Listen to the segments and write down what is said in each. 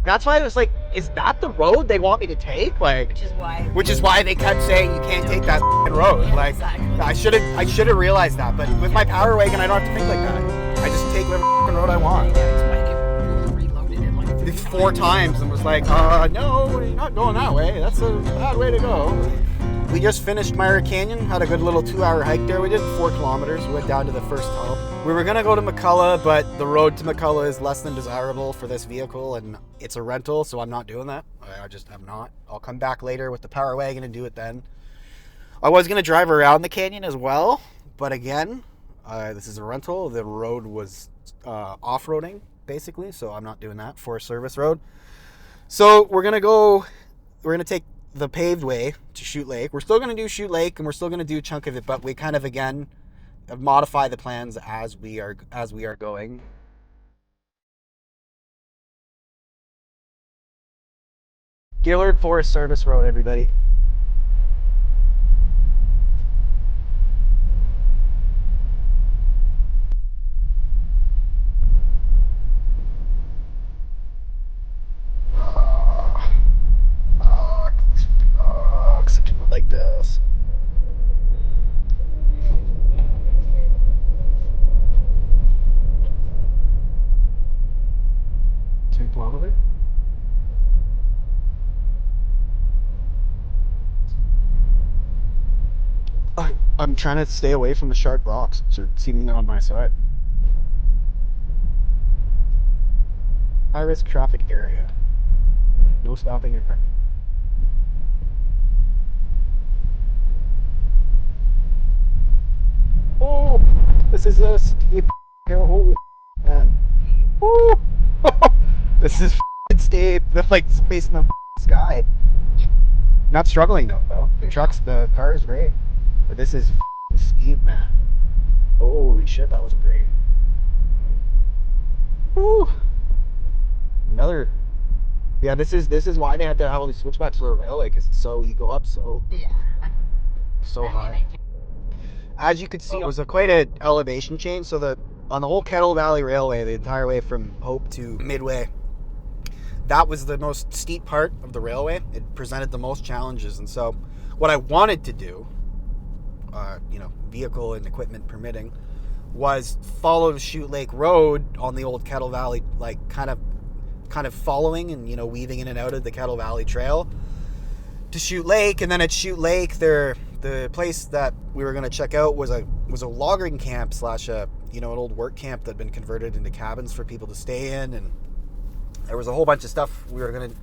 That's why I was like, is that the road they want me to take? Like, which is why they kept saying you can't take that road. Like, I should have realized that. But with my power wagon, I don't have to think like that. I just take whatever road I want. Did 4 times and was like, no, you're not going that way. That's a bad way to go. We just finished Myra Canyon, had a good little 2-hour hike there. We did 4 kilometers, we went down to the first tunnel. We were gonna go to McCullough, but the road to McCullough is less than desirable for this vehicle and it's a rental, so I'm not doing that. I just am not. I'll come back later with the power wagon and do it then. I was gonna drive around the canyon as well, but again, this is a rental. The road was off-roading, basically, so I'm not doing that for a service road. So we're gonna take the paved way to Chute Lake. We're still going to do Chute Lake and we're still going to do a chunk of it, but we kind of again modify the plans as we are going. Gillard Forest Service Road, everybody. Like this. 2 kilometers. I'm trying to stay away from the sharp rocks, which are seemingly on my side. High risk traffic area. No stopping or parking. Oh, this is a steep hill. Holy man. Woo. This is steep. They're like facing the sky. Not struggling though. The car is great. But this is steep, man. Holy shit, that was great. Woo. Yeah, this is why they had to have all these switchbacks for the railway, because you go up so high. As you could see, it was quite an elevation change. So on the whole Kettle Valley Railway, the entire way from Hope to Midway, that was the most steep part of the railway. It presented the most challenges. And so what I wanted to do, vehicle and equipment permitting, was follow Chute Lake Road on the old Kettle Valley, like kind of following and, weaving in and out of the Kettle Valley Trail to Chute Lake. And then at Chute Lake, the place that we were going to check out was a logging camp / an old work camp that had been converted into cabins for people to stay in. And there was a whole bunch of stuff we were going to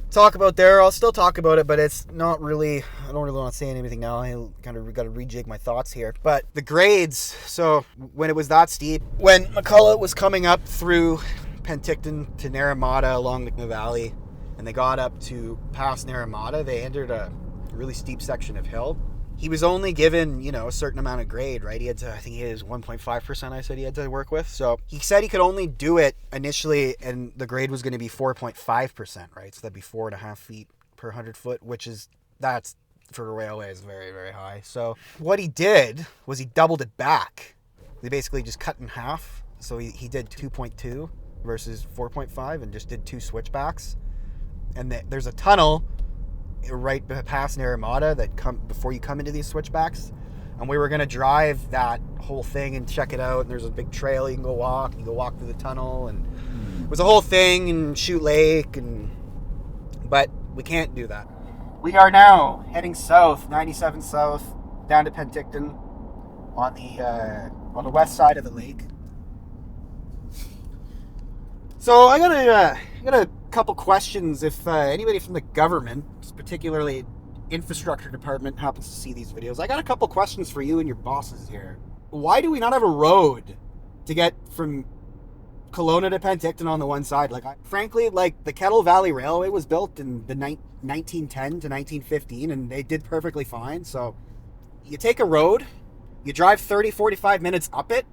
talk about there. I'll still talk about it, but it's not really, I don't really want to say anything now. I kind of got to rejig my thoughts here. But the grades, so when it was that steep, when McCullough was coming up through Penticton to Naramata along the Valley, and they got up to past Naramata, they entered a really steep section of hill. He was only given, a certain amount of grade, right? He had to, I think he had his 1.5% I said he had to work with. So he said he could only do it initially, and the grade was going to be 4.5%, right? So that'd be 4.5 feet per 100 foot, that's for a railway is very, very high. So what he did was he doubled it back. They basically just cut in half. So he did 2.2 versus 4.5 and just did 2 switchbacks. And there's a tunnel right past Naramata before you come into these switchbacks, and we were going to drive that whole thing and check it out, and there's a big trail you can go walk through the tunnel, and it was a whole thing in Chute Lake, but we can't do that. We are now heading south, 97 south, down to Penticton on the west side of the lake. So I got a couple questions. If anybody from the government, particularly infrastructure department, happens to see these videos, I got a couple questions for you and your bosses here. Why do we not have a road to get from Kelowna to Penticton on the one side? Frankly, the Kettle Valley Railway was built in the 1910 to 1915, and they did perfectly fine. So you take a road, you drive 30-45 minutes up it,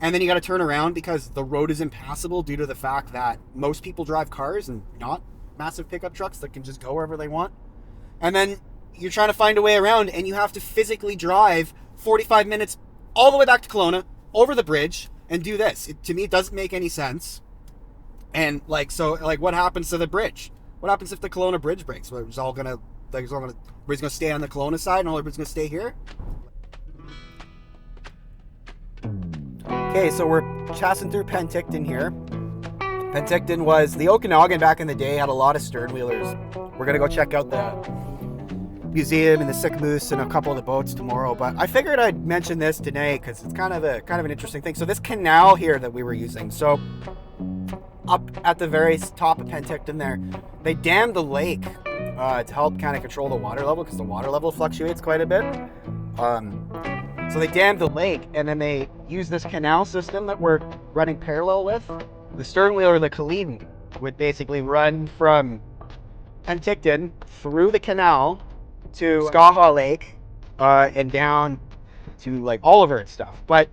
and then you got to turn around because the road is impassable due to the fact that most people drive cars and not massive pickup trucks that can just go wherever they want. And then you're trying to find a way around, and you have to physically drive 45 minutes all the way back to Kelowna, over the bridge, and do this. To me, it doesn't make any sense. And like, so like, what happens to the bridge? What happens if the Kelowna Bridge breaks? Well, it's all gonna, like, everybody's gonna stay on the Kelowna side, and all everybody's gonna stay here. Okay, so we're passing through Penticton here. Penticton was the Okanagan back in the day, had a lot of stern wheelers. We're gonna go check out the museum and the sick moose and a couple of the boats tomorrow. But I figured I'd mention this today because it's kind of an interesting thing. So this canal here that we were using. So up at the very top of Penticton there, they dammed the lake to help kind of control the water level because the water level fluctuates quite a bit. So they dammed the lake, and then they used this canal system that we're running parallel with. The stern wheeler, the Culloden, would basically run from Penticton through the canal to Skaha Lake and down to like Oliver and stuff. But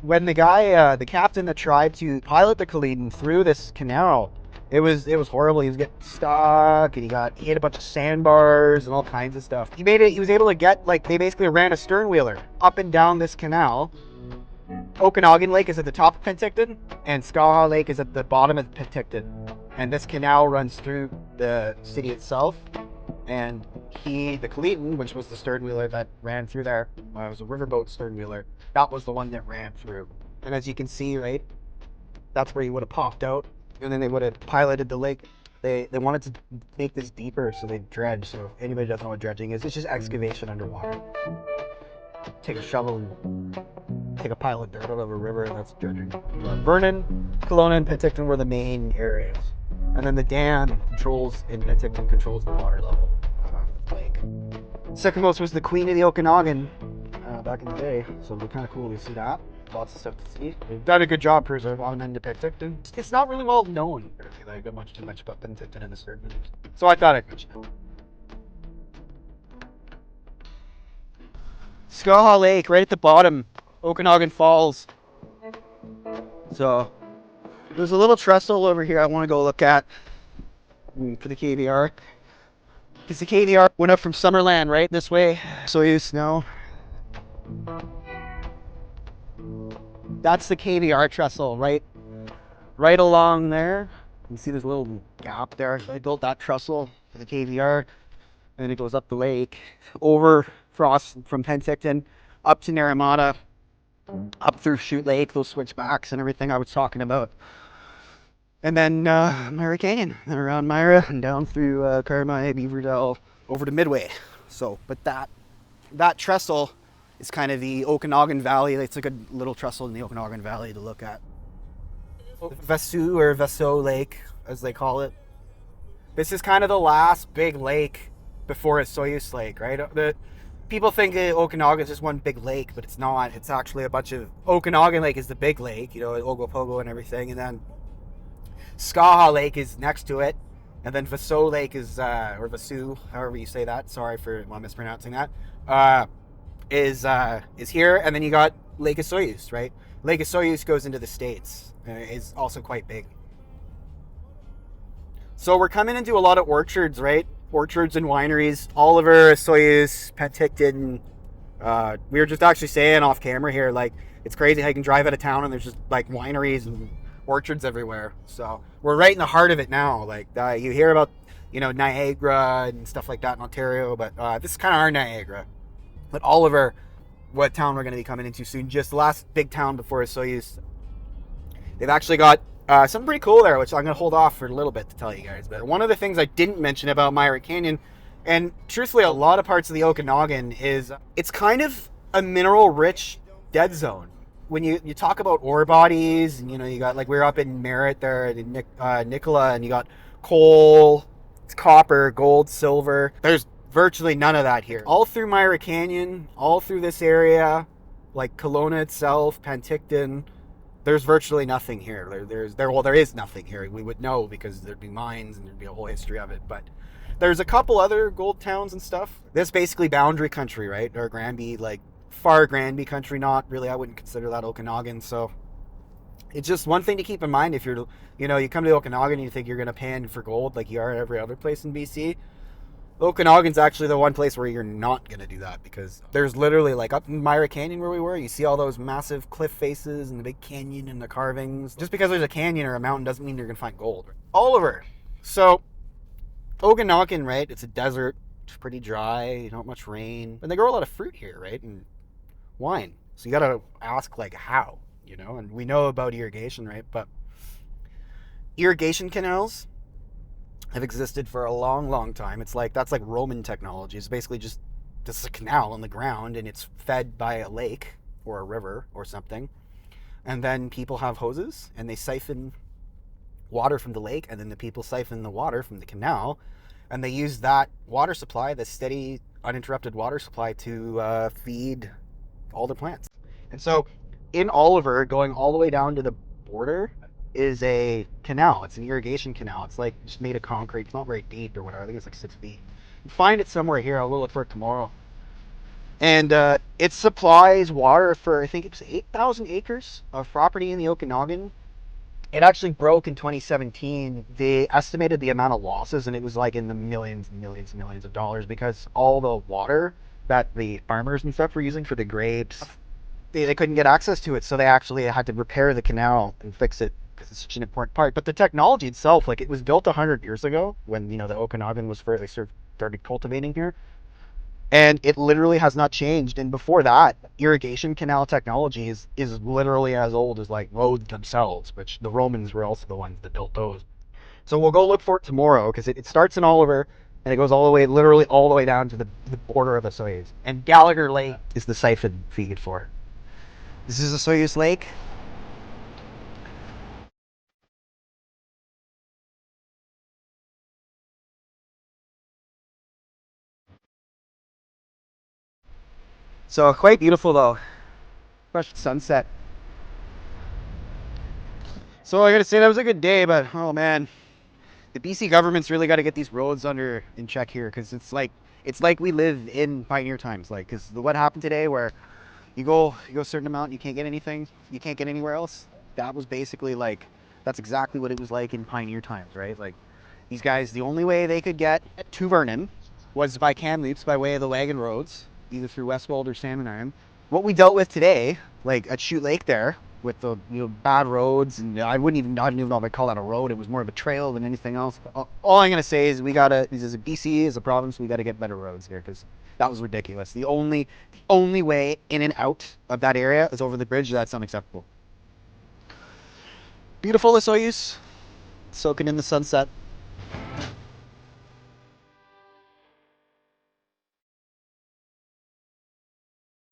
when the guy, the captain that tried to pilot the Culloden through this canal, it was horrible. He was getting stuck, and he hit a bunch of sandbars and all kinds of stuff. He was able to get, like, they basically ran a stern wheeler up and down this canal. Okanagan Lake is at the top of Penticton, and Skaha Lake is at the bottom of Penticton. And this canal runs through the city itself. And the Culloden, which was the stern wheeler that ran through there, it was a riverboat stern wheeler. That was the one that ran through. And as you can see, right, that's where he would have popped out. And then they would have piloted the lake. They wanted to make this deeper, so they dredge. So if anybody doesn't know what dredging is, it's just excavation underwater. Take a shovel and take a pile of dirt out of a river, and that's dredging. Vernon, Kelowna, and Penticton were the main areas. And then the dam in Penticton controls the water level of the lake. Second most was the Queen of the Okanagan back in the day, so it'll be kind of cool to see that. Lots of stuff to see. They've done a good job preserving on into Penticton. It's not really well known, really, like too much about Penticton and the stern wheelers. So I thought I'd mention it. Skaha Lake, right at the bottom, Okanagan Falls. So there's a little trestle over here I want to go look at for the KVR. Because the KVR went up from Summerland right this way, so you snow. That's the KVR trestle, right along there. You see this little gap there. I built that trestle for the KVR, and it goes up the lake, over from Penticton, up to Naramata, up through Chute Lake, those switchbacks and everything I was talking about. And then Myra Canyon, and around Myra, and down through Carmi, Beaverdale, over to Midway. So, but that trestle is kind of the Okanagan Valley. It's a good little trestle in the Okanagan Valley to look at. Vasu or Vaso Lake, as they call it. This is kind of the last big lake before Osoyoos Lake, right? People think Okanagan is just one big lake, but it's not. It's actually a bunch of... Okanagan Lake is the big lake, Ogopogo and everything, and then Skaha Lake is next to it, and then Vaso Lake is, or Vasu, however you say that, sorry for mispronouncing that, is here, and then you got Lake Osoyoos, right? Lake Osoyoos goes into the States, is also quite big. So we're coming into a lot of orchards, right? Orchards and wineries, Oliver, Osoyoos, Penticton. We were just actually saying off camera here, like, it's crazy how you can drive out of town and there's just like wineries and orchards everywhere. So we're right in the heart of it now. Like, you hear about, Niagara and stuff like that in Ontario, but this is kind of our Niagara. But Oliver, what town we're going to be coming into soon, just the last big town before Osoyoos, they've actually got something pretty cool there, which I'm going to hold off for a little bit to tell you guys. But one of the things I didn't mention about Myra Canyon, and truthfully a lot of parts of the Okanagan, is it's kind of a mineral-rich dead zone. When you talk about ore bodies, and you got, like, we were up in Merritt there in Nicola, and you got coal, copper, gold, silver. There's virtually none of that here. All through Myra Canyon, all through this area, like Kelowna itself, Penticton, there's virtually nothing here. There is nothing here. We would know because there'd be mines and there'd be a whole history of it. But there's a couple other gold towns and stuff. This is basically boundary country, right? Or Granby, like far Granby country. Not really. I wouldn't consider that Okanagan. So it's just one thing to keep in mind if you're, you come to Okanagan and you think you're going to pan for gold like you are at every other place in BC. Okanagan's actually the one place where you're not going to do that because there's literally like up in Myra Canyon where we were, you see all those massive cliff faces and the big canyon and the carvings. Just because there's a canyon or a mountain doesn't mean you're going to find gold. Oliver. So, Okanagan, right? It's a desert. It's pretty dry, not much rain. And they grow a lot of fruit here, right? And wine. So you got to ask like how, you know? And we know about irrigation, right? But irrigation canals have existed for a long, long time. It's like that's like Roman technology. It's basically just a canal on the ground, and it's fed by a lake or a river or something. And then people have hoses, and they siphon water from the lake, and then the people siphon the water from the canal, and they use that water supply, the steady, uninterrupted water supply, to feed all the plants. And so, in Oliver, going all the way down to the border, is a canal. It's an irrigation canal. It's like just made of concrete. It's not very deep or whatever. I think it's like 6 feet. You find it somewhere here. I'll go look for it tomorrow. And it supplies water for, I think it's 8,000 acres of property in the Okanagan. It actually broke in 2017. They estimated the amount of losses, and it was like in the millions and millions and millions of dollars because all the water that the farmers and stuff were using for the grapes, they couldn't get access to it. So they actually had to repair the canal and fix it because it's such an important part. But the technology itself, like it was built 100 years ago when, you know, the Okanagan was first, they started cultivating here. And it literally has not changed. And before that, irrigation canal technology is literally as old as like roads themselves, which the Romans were also the ones that built those. So we'll go look for it tomorrow because it starts in Oliver and it goes all the way, literally all the way down to the border of the Soyuz. And Gallagher Lake is the siphon feed for it. This is the Soyuz Lake. So quite beautiful though. Fresh sunset. So I gotta say that was a good day, but oh man, the BC government's really got to get these roads under in check here because it's like we live in pioneer times. Like, because what happened today, where you go a certain amount, you can't get anything, you can't get anywhere else. That was basically like that's exactly what it was like in pioneer times, right? Like these guys, the only way they could get to Vernon was by Kamloops by way of the wagon roads, either through Westwold or Salmon Arm. What we dealt with today, like at Chute Lake there, with the bad roads, and I don't even know if I'd call that a road. It was more of a trail than anything else. But all I'm gonna say is as a BC, as a province, we gotta get better roads here because that was ridiculous. The only way in and out of that area is over the bridge. That's unacceptable. Beautiful Soyuz, soaking in the sunset.